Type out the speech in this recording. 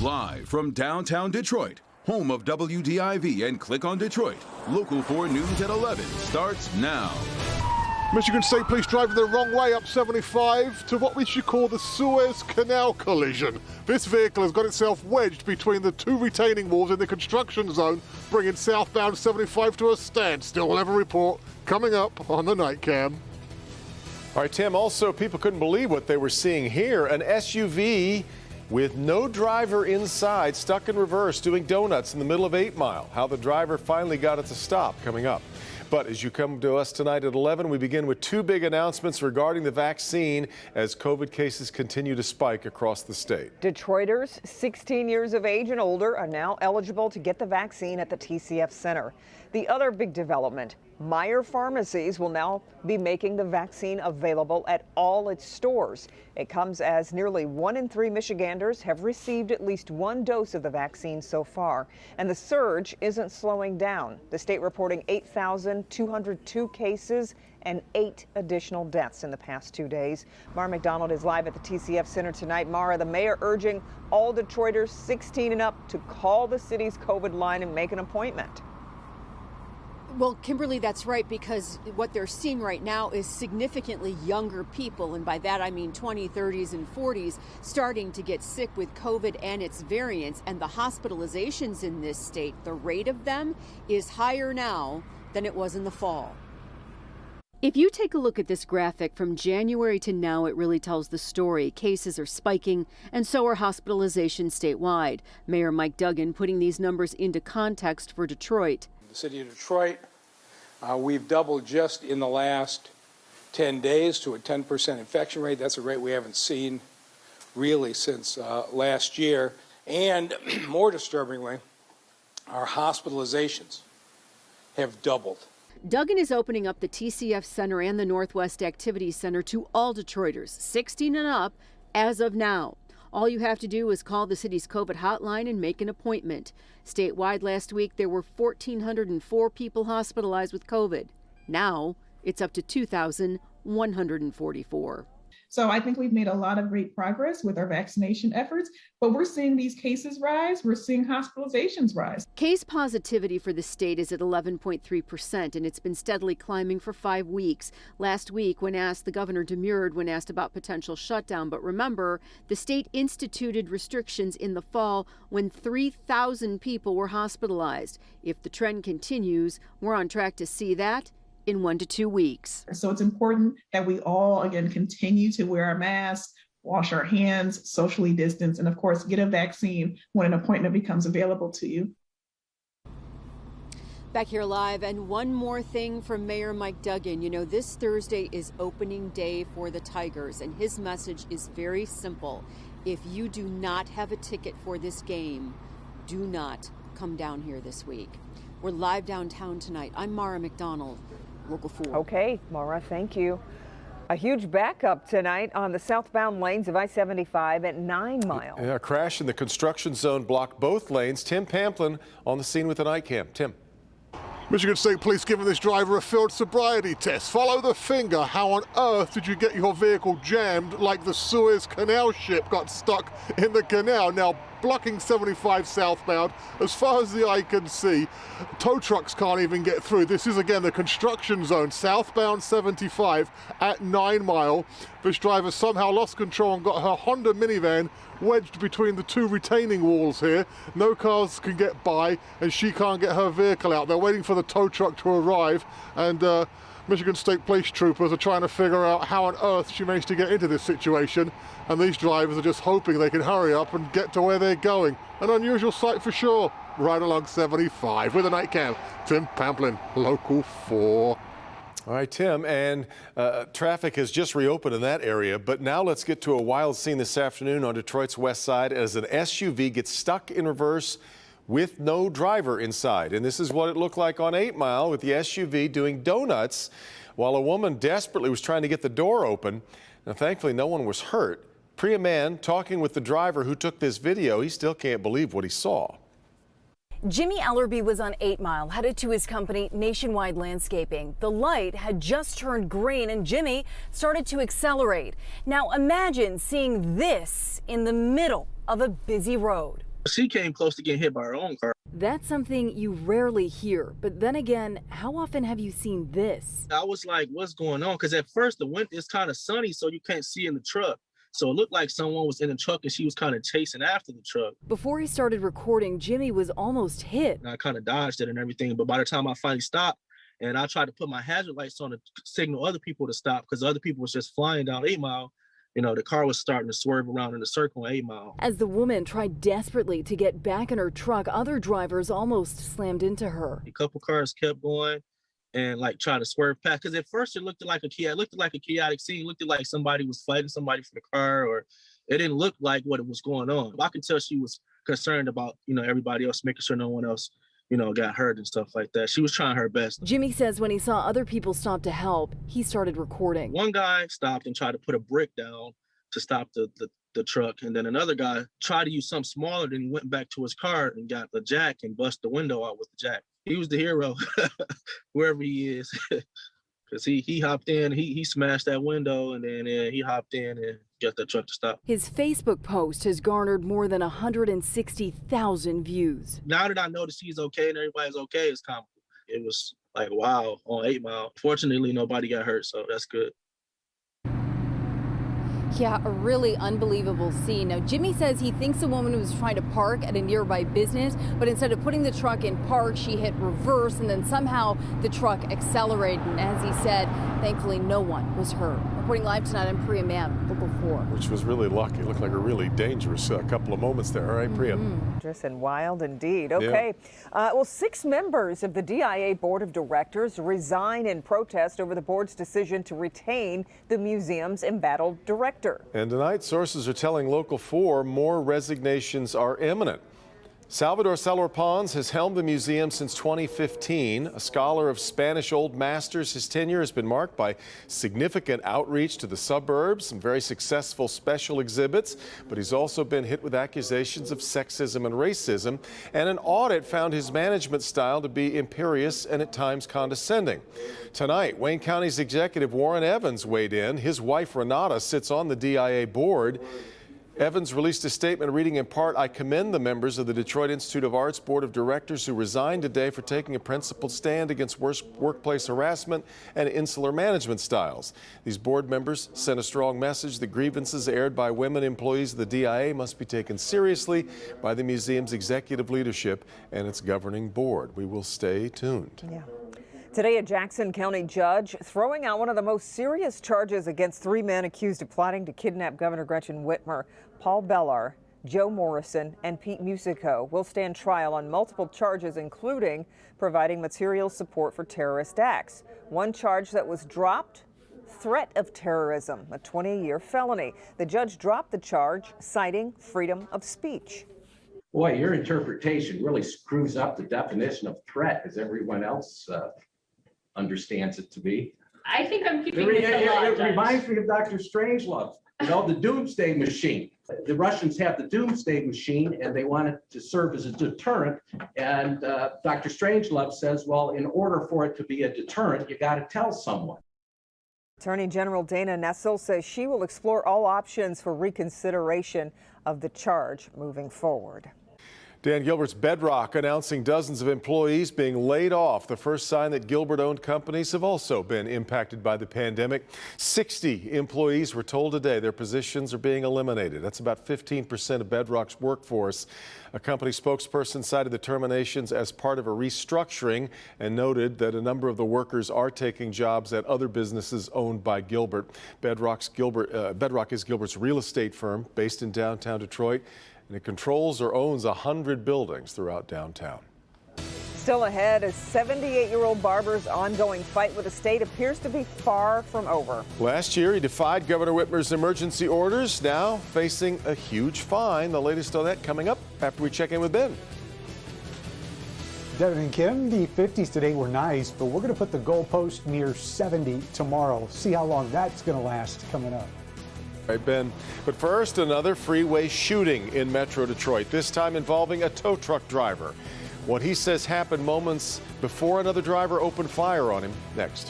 Live from downtown Detroit, home of WDIV and Click on Detroit, Local 4 News at 11 starts now. Michigan State Police driving the wrong way up 75 to what we should call the Suez Canal collision. This vehicle has got itself wedged between the two retaining walls in the construction zone, bringing southbound 75 to a standstill. We'll have a report coming up on the night cam. All right, Tim, also people couldn't believe what they were seeing here. An SUV with no driver inside, stuck in reverse, doing donuts in the middle of 8 Mile. How the driver finally got it to stop, coming up. But as you come to us tonight at 11, we begin with two big announcements regarding the vaccine as COVID cases continue to spike across the state. Detroiters 16 years of age and older are now eligible to get the vaccine at the TCF Center. The other big development, Meijer pharmacies will now be making the vaccine available at all its stores. It comes as nearly 1 in 3 Michiganders have received at least one dose of the vaccine so far. And the surge isn't slowing down. The state reporting 8,202 cases and 8 additional deaths in the past 2 days. Mara McDonald is live at the TCF Center tonight. Mara, the mayor urging all Detroiters 16 and up to call the city's COVID line and make an appointment. Well, Kimberly, that's right, because what they're seeing right now is significantly younger people, and by that I mean 20s, 30s, and 40s, starting to get sick with COVID and its variants, and the hospitalizations in this state, the rate of them is higher now than it was in the fall. If you take a look at this graphic from January to now, it really tells the story. Cases are spiking, and so are hospitalizations statewide. Mayor Mike Duggan putting these numbers into context for Detroit. The city of Detroit, we've doubled just in the last 10 days to a 10% infection rate. That's a rate we haven't seen really since last year. And more disturbingly, our hospitalizations have doubled. Duggan is opening up the TCF Center and the Northwest Activities Center to all Detroiters, 16 and up, as of now. All you have to do is call the city's COVID hotline and make an appointment. Statewide last week, there were 1,404 people hospitalized with COVID. Now, it's up to 2,144. So I think we've made a lot of great progress with our vaccination efforts, but we're seeing these cases rise. We're seeing hospitalizations rise. Case positivity for the state is at 11.3%, and it's been steadily climbing for 5 weeks. Last week, when asked, the governor demurred when asked about potential shutdown. But remember, the state instituted restrictions in the fall when 3,000 people were hospitalized. If the trend continues, we're on track to see that in 1 to 2 weeks. So it's important that we all, again, continue to wear our masks, wash our hands, socially distance, and of course, get a vaccine when an appointment becomes available to you. Back here live, and one more thing from Mayor Mike Duggan. You know, this Thursday is opening day for the Tigers, and his message is very simple. If you do not have a ticket for this game, do not come down here this week. We're live downtown tonight. I'm Mara McDonald, Local 4. Okay, Mara, thank you. A huge backup tonight on the southbound lanes of I-75 at 9 Mile. A crash in the construction zone blocked both lanes. Tim Pamplin on the scene with the night cam. Tim. Michigan State Police giving this driver a field sobriety test. Follow the finger. How on earth did you get your vehicle jammed like the Suez Canal ship got stuck in the canal? Now, blocking 75 southbound as far as the eye can see. Tow trucks can't even get through. This is again the construction zone, southbound 75 at 9 Mile. This driver somehow lost control and got her Honda minivan wedged between the two retaining walls here. No cars can get by and she can't get her vehicle out. They're waiting for the tow truck to arrive, and Michigan State Police troopers are trying to figure out how on earth she managed to get into this situation, and these drivers are just hoping they can hurry up and get to where they're going. An unusual sight for sure, right along 75 with a night cam. Tim Pamplin, Local 4. All right, Tim, and traffic has just reopened in that area, but now let's get to a wild scene this afternoon on Detroit's west side as an SUV gets stuck in reverse with no driver inside. And this is what it looked like on 8 Mile with the SUV doing donuts while a woman desperately was trying to get the door open. Now, thankfully, no one was hurt. Priya Mann talking with the driver who took this video. He still can't believe what he saw. Jimmy Ellerby was on 8 Mile, headed to his company, Nationwide Landscaping. The light had just turned green and Jimmy started to accelerate. Now imagine seeing this in the middle of a busy road. She came close to getting hit by her own car. That's something you rarely hear. But then again, how often have you seen this? I was like, what's going on? Because at first the wind is kind of sunny, so you can't see in the truck. So it looked like someone was in the truck and she was kind of chasing after the truck. Before he started recording, Jimmy was almost hit. And I kind of dodged it and everything. But by the time I finally stopped and I tried to put my hazard lights on to signal other people to stop, because other people was just flying down 8 Mile, you know, the car was starting to swerve around in a circle on 8 Mile. As the woman tried desperately to get back in her truck, other drivers almost slammed into her. A couple cars kept going and like trying to swerve past. Because at first it looked like a chaotic scene. It looked like somebody was fighting somebody for the car, or it didn't look like what was going on. I could tell she was concerned about, you know, everybody else, making sure no one else, you know, got hurt and stuff like that. She was trying her best. Jimmy says when he saw other people stop to help, he started recording. One guy stopped and tried to put a brick down to stop the truck. And then another guy tried to use something smaller. Then he went back to his car and got the jack and bust the window out with the jack. He was the hero, wherever he is. Because he hopped in, he smashed that window, and then he hopped in and got that truck to stop. His Facebook post has garnered more than 160,000 views. Now that I know that she's okay and everybody's okay, it's comical. It was like, wow, on 8 Mile. Fortunately, nobody got hurt, so that's good. Yeah, a really unbelievable scene. Now, Jimmy says he thinks the woman was trying to park at a nearby business, but instead of putting the truck in park, she hit reverse, and then somehow the truck accelerated. And as he said, thankfully no one was hurt. Reporting live tonight, I'm Priya Mann, Local 4. Which was really lucky. It looked like a really dangerous couple of moments there. All right, Priya. Dangerous and wild indeed. Okay. Yeah. Well, 6 members of the DIA Board of Directors resign in protest over the board's decision to retain the museum's embattled director. And tonight, sources are telling Local 4 more resignations are imminent. Salvador Salor Pons has helmed the museum since 2015. A scholar of Spanish Old Masters, his tenure has been marked by significant outreach to the suburbs, some very successful special exhibits, but he's also been hit with accusations of sexism and racism, and an audit found his management style to be imperious and at times condescending. Tonight, Wayne County's executive Warren Evans weighed in. His wife Renata sits on the DIA board. Evans released a statement reading in part, "I commend the members of the Detroit Institute of Arts Board of Directors who resigned today for taking a principled stand against workplace harassment and insular management styles. These board members sent a strong message that grievances aired by women employees of the DIA must be taken seriously by the museum's executive leadership and its governing board." We will stay tuned. Yeah. Today, a Jackson County judge throwing out one of the most serious charges against 3 men accused of plotting to kidnap Governor Gretchen Whitmer. Paul Bellar, Joe Morrison, and Pete Musico will stand trial on multiple charges, including providing material support for terrorist acts. One charge that was dropped, threat of terrorism, a 20-year felony. The judge dropped the charge, citing freedom of speech. Boy, your interpretation really screws up the definition of threat, as everyone else understands it to be. I think I'm keeping it a lot, It Judge. reminds me of Dr. Strangelove, you know, the doomsday machine. The Russians have the doomsday machine and they want it to serve as a deterrent. And Dr. Strangelove says, well, in order for it to be a deterrent, you got to tell someone. Attorney General Dana Nessel says she will explore all options for reconsideration of the charge moving forward. Dan Gilbert's Bedrock announcing dozens of employees being laid off. The first sign that Gilbert-owned companies have also been impacted by the pandemic. 60 employees were told today their positions are being eliminated. That's about 15% of Bedrock's workforce. A company spokesperson cited the terminations as part of a restructuring and noted that a number of the workers are taking jobs at other businesses owned by Gilbert. Bedrock is Gilbert's real estate firm based in downtown Detroit, and it controls or owns 100 buildings throughout downtown. Still ahead, a 78-year-old barber's ongoing fight with the state appears to be far from over. Last year, he defied Governor Whitmer's emergency orders, now facing a huge fine. The latest on that coming up after we check in with Ben. Devin and Kim, the 50s today were nice, but we're going to put the goalpost near 70 tomorrow. See how long that's going to last coming up. All right, Ben. But first, another freeway shooting in Metro Detroit, this time involving a tow truck driver. What he says happened moments before another driver opened fire on him. Next.